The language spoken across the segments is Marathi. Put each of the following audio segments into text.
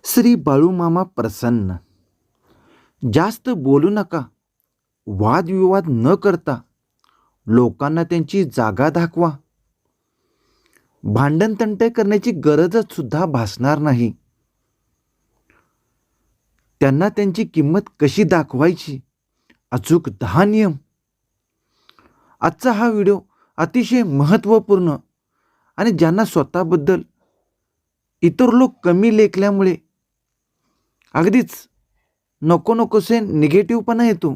श्री बाळूमामा प्रसन्न. जास्त बोलू नका. वादविवाद न करता लोकांना त्यांची जागा दाखवा. भांडणतंटे करण्याची गरजच सुद्धा भासणार नाही. त्यांना त्यांची किंमत कशी दाखवायची, अचूक 10 नियम. आजचा हा व्हिडिओ अतिशय महत्त्वपूर्ण आणि ज्यांना स्वतःबद्दल इतर लोक कमी लेखल्यामुळे अगदीच नको नकोसे निगेटिव्हपणा येतो,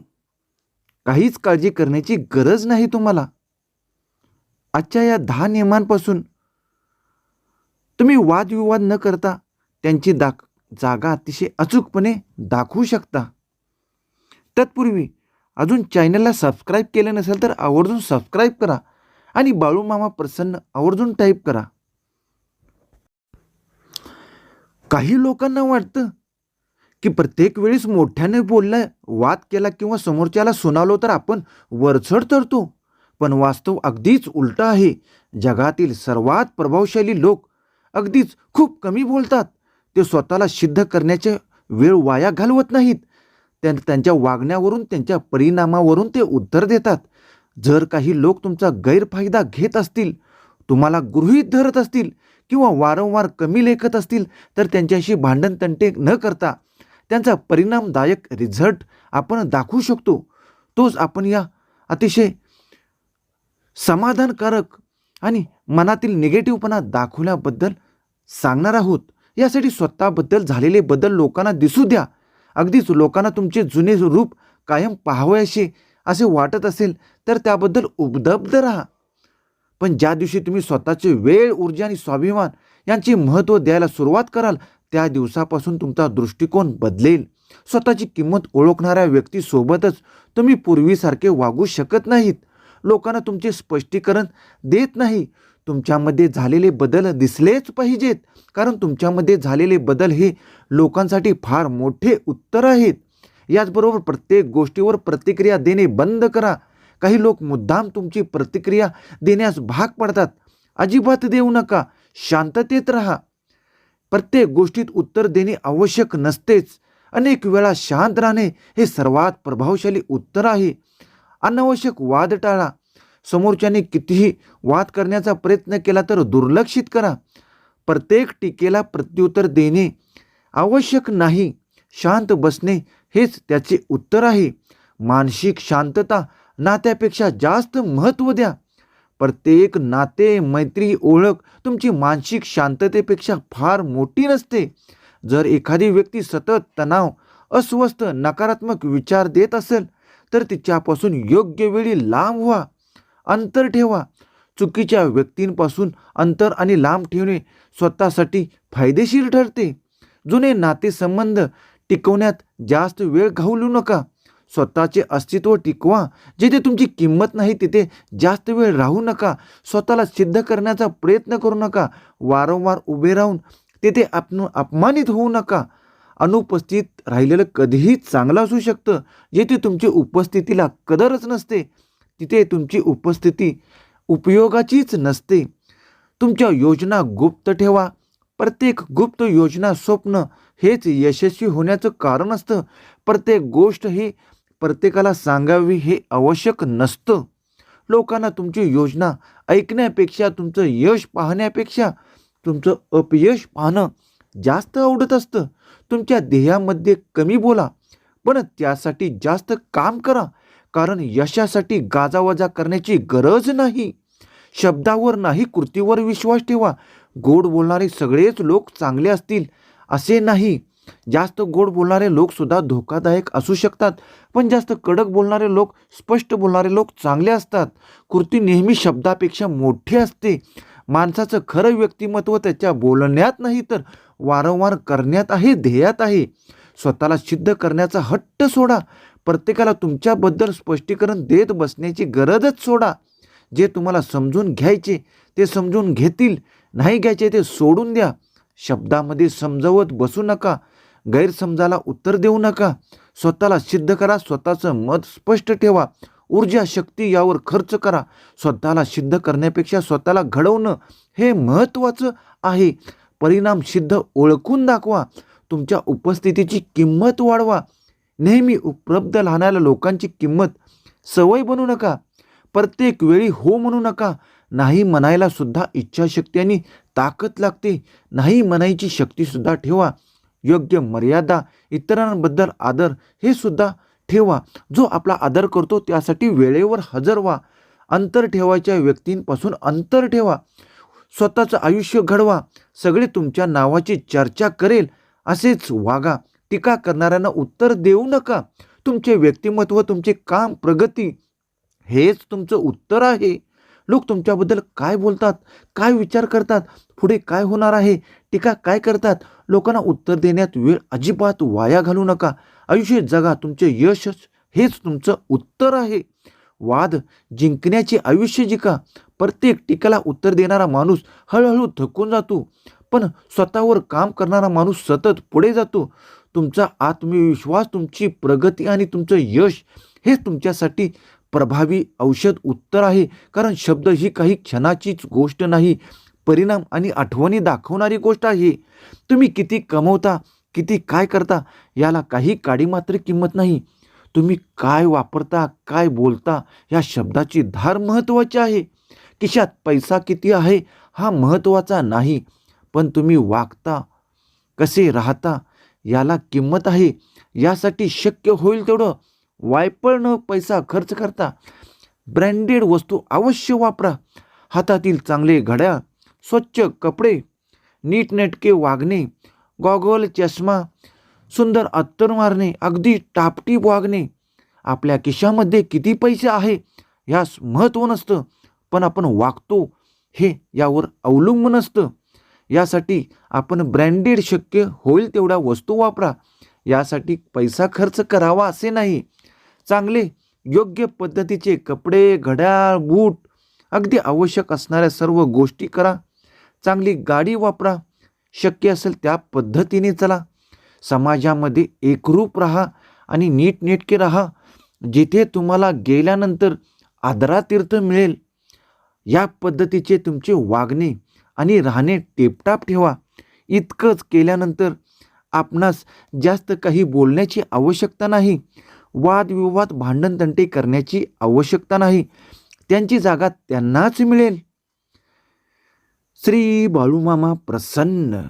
काहीच काळजी करण्याची गरज नाही तुम्हाला. आजच्या या 10 नियमांपासून तुम्ही वादविवाद न करता त्यांची जागा अतिशय अचूकपणे दाखवू शकता. तत्पूर्वी अजून चॅनलला सबस्क्राईब केलं नसेल तर आवर्जून सबस्क्राईब करा आणि बाळूमामा प्रसन्न आवर्जून टाईप करा. काही लोकांना वाटतं की प्रत्येक वेळेस मोठ्याने बोललं, वाद केला किंवा समोरच्याला सुनावलो तर आपण वरचढ चढतो. पण वास्तव अगदीच उलट आहे. जगातील सर्वात प्रभावशाली लोक अगदीच खूप कमी बोलतात. ते स्वतःला सिद्ध करण्याचे वेळ वाया घालवत नाहीत. त्यांच्या वागण्यावरून, त्यांच्या परिणामावरून ते उत्तर देतात. जर काही लोक तुमचा गैरफायदा घेत असतील, तुम्हाला गृहीत धरत असतील किंवा वारंवार कमी लेखत असतील, तर त्यांच्याशी भांडणतंटे न करता त्यांचा परिणामदायक रिझल्ट आपण दाखवू शकतो. तोच आपण या अतिशय समाधानकारक आणि मनातील निगेटिव्हपणा दाखवल्याबद्दल सांगणार आहोत. यासाठी स्वतःबद्दल झालेले बदल लोकांना दिसू द्या. अगदीच लोकांना तुमचे जुने रूप कायम पाहावयाचे असे वाटत असेल तर त्याबद्दल उपलब्ध राहा. पण ज्या दिवशी तुम्ही स्वतःचे वेळ, ऊर्जा आणि स्वाभिमान यांचे महत्त्व द्यायला सुरुवात कराल, त्या दिवसापासून तुमचा दृष्टिकोन बदलेल. स्वतःची किंमत ओळखणाऱ्या व्यक्तीसोबतच तुम्ही पूर्वीसारखे वागू शकत नाहीत. लोकांना तुमचे स्पष्टीकरण देत नाही. तुमच्यामध्ये झालेले बदल दिसलेच पाहिजेत, कारण तुमच्यामध्ये झालेले बदल हे लोकांसाठी फार मोठे उत्तर आहेत. याचबरोबर प्रत्येक गोष्टीवर प्रतिक्रिया देणे बंद करा. काही लोक मुद्दाम तुमची प्रतिक्रिया देण्यास भाग पडतात. अजिबात देऊ नका. शांततेत राहा. प्रत्येक गोष्टीत उत्तर देणे आवश्यक नसतेच. अनेक वेळा शांत राहणे हे सर्वात प्रभावशाली उत्तर आहे. अनावश्यक वाद टाळा. समोरच्याने कितीही वाद करण्याचा प्रयत्न केला तर दुर्लक्षित करा. प्रत्येक टीकेला प्रत्युत्तर देणे आवश्यक नाही. शांत बसणे हेच त्याचे उत्तर आहे. मानसिक शांतता नात्यापेक्षा जास्त महत्त्व द्या. प्रत्येक नाते, मैत्री, ओळख तुमची मानसिक शांततेपेक्षा फार मोठी नसते. जर एखादी व्यक्ती सतत तणाव, अस्वस्थ, नकारात्मक विचार देत असेल तर तिच्यापासून योग्य वेळी लांब व्हा. अंतर ठेवा. चुकीच्या व्यक्तींपासून अंतर आणि लांब ठेवणे स्वतःसाठी फायदेशीर ठरते. जुने नातेसंबंध टिकवण्यात जास्त वेळ घालवू नका. स्वतःचे अस्तित्व टिकवा. जिथे तुमची किंमत नाही तिथे जास्त वेळ राहू नका. स्वतःला सिद्ध करण्याचा प्रयत्न करू नका. वारंवार उभे राहून तिथे अपमानित होऊ नका. अनुपस्थित राहिलेलं कधीही चांगलं असू शकतं. जिथे तुमची उपस्थितीला कदरच नसते तिथे तुमची उपस्थिती उपयोगाचीच नसते. तुमच्या योजना गुप्त ठेवा. प्रत्येक गुप्त योजना, स्वप्न हेच यशस्वी होण्याचं कारण असतं. प्रत्येक गोष्ट ही प्रत्येकाला सांगावी हे आवश्यक नसतं. लोकांना तुमची योजना ऐकण्यापेक्षा तुमचं यश पाहण्यापेक्षा तुमचं अपयश पाहणं जास्त आवडत असतं. तुमच्या ध्येयामध्ये कमी बोला, पण त्यासाठी जास्त काम करा. कारण यशासाठी गाजावाजा करण्याची गरज नाही. शब्दावर नाही, कृतीवर विश्वास ठेवा. गोड बोलणारे सगळेच लोक चांगले असतील असे नाही. जास्त गोड बोलणारे लोक सुद्धा धोकादायक असू शकतात. पण जास्त कडक बोलणारे लोक, स्पष्ट बोलणारे लोक चांगले असतात. कृती नेहमी शब्दापेक्षा मोठी असते. माणसाचं खरं व्यक्तिमत्व त्याच्या बोलण्यात नाही तर वारंवार करण्यात आहे, ध्येयात आहे. स्वतःला सिद्ध करण्याचा हट्ट सोडा. प्रत्येकाला तुमच्याबद्दल स्पष्टीकरण देत बसण्याची गरजच सोडा. जे तुम्हाला समजून घ्यायचे ते समजून घेतील, नाही घ्यायचे ते सोडून द्या. शब्दामध्ये समजावत बसू नका. गैरसमजाला उत्तर देऊ नका. स्वतःला सिद्ध करा. स्वतःचं मत स्पष्ट ठेवा. ऊर्जा, शक्ती यावर खर्च करा. स्वतःला सिद्ध करण्यापेक्षा स्वतःला घडवणं हे महत्त्वाचं आहे. परिणाम सिद्ध ओळखून दाखवा. तुमच्या उपस्थितीची किंमत वाढवा. नेहमी उपलब्ध राहणाऱ्या लोकांची किंमत सवय बनू नका. प्रत्येक वेळी हो म्हणू नका. नाही म्हणायला सुद्धा इच्छाशक्ती आणि ताकद लागते. नाही म्हणायची शक्तीसुद्धा ठेवा. योग्य मर्यादा, इतरांबद्दल आदर हे सुद्धा ठेवा. जो आपला आदर करतो त्यासाठी वेळेवर हजर व्हा. अंतर ठेवायच्या व्यक्तींपासून अंतर ठेवा. स्वतःचं आयुष्य घडवा. सगळे तुमच्या नावाची चर्चा करेल असेच वागा. टीका करणाऱ्यांना उत्तर देऊ नका. तुमचे व्यक्तिमत्व, तुमचे काम, प्रगती हेच तुमचं उत्तर आहे. लोक तुमच्याबद्दल काय बोलतात, काय विचार करतात, पुढे काय होणार आहे, टीका काय करतात, लोकांना उत्तर देण्यात वेळ अजिबात वाया घालू नका. आयुष्य जगा. तुमचे यश हेच तुमचं उत्तर आहे. वाद जिंकण्याचे आयुष्य जिंका. प्रत्येक टीकाला उत्तर देणारा माणूस हळूहळू थकून जातो, पण स्वतःवर काम करणारा माणूस सतत पुढे जातो. तुमचा आत्मविश्वास, तुमची प्रगती आणि तुमचं यश हे तुमच्यासाठी प्रभावी औषध उत्तर आहे. कारण शब्द ही काही क्षणाचीच गोष्ट नाही, परिणाम आणि आठवणी दाखवणारी गोष्ट आहे. तुम्ही किती कमवता, किती काय करता याला काही काडीमात्र किंमत नाही. तुम्ही काय वापरता, काय बोलता या शब्दाची धार महत्त्वाची आहे. खिशात पैसा किती आहे हा महत्त्वाचा नाही, पण तुम्ही वागता, कसे राहता याला किंमत आहे. यासाठी शक्य होईल तेवढं वायपळ न पैसा खर्च करता ब्रँडेड वस्तू अवश्य वापरा. हातातील चांगले घड्याळ, स्वच्छ कपडे, नीटनेटके वागणे, गॉगल, चष्मा, सुंदर अत्तर मारणे, अगदी टापटीप वागणे. आपल्या खिशामध्ये किती पैसे आहे यास महत्त्व नसतं, पण आपण वागतो हे यावर अवलंबून असतं. यासाठी आपण ब्रँडेड शक्य होईल तेवढ्या वस्तू वापरा. यासाठी पैसा खर्च करावा असे नाही. चांगले योग्य पद्धतीचे कपडे, घड्याळ, बूट, अगदी आवश्यक असणाऱ्या सर्व गोष्टी करा. चांगली गाडी वापरा. शक्य असेल त्या पद्धतीने चला. समाजामध्ये एकरूप राहा आणि नीटनेटके राहा. जिथे तुम्हाला गेल्यानंतर आदरातीर्थ मिळेल या पद्धतीचे तुमचे वागणे आणि राहणे टिपटाप ठेवा. इतकंच केल्यानंतर आपणास जास्त काही बोलण्याची आवश्यकता नाही. वादविवाद, भांडणतंटे करण्याची आवश्यकता नाही. त्यांची जागा त्यांनाच मिळेल. श्री बाळूमामा प्रसन्न.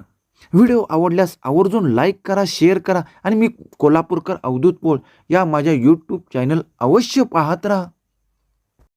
व्हिडिओ आवडल्यास आवर्जून लाईक करा, शेअर करा आणि मी कोल्हापूरकर अवधूत पोळ या माझ्या यूट्यूब चॅनल अवश्य पाहत राहा.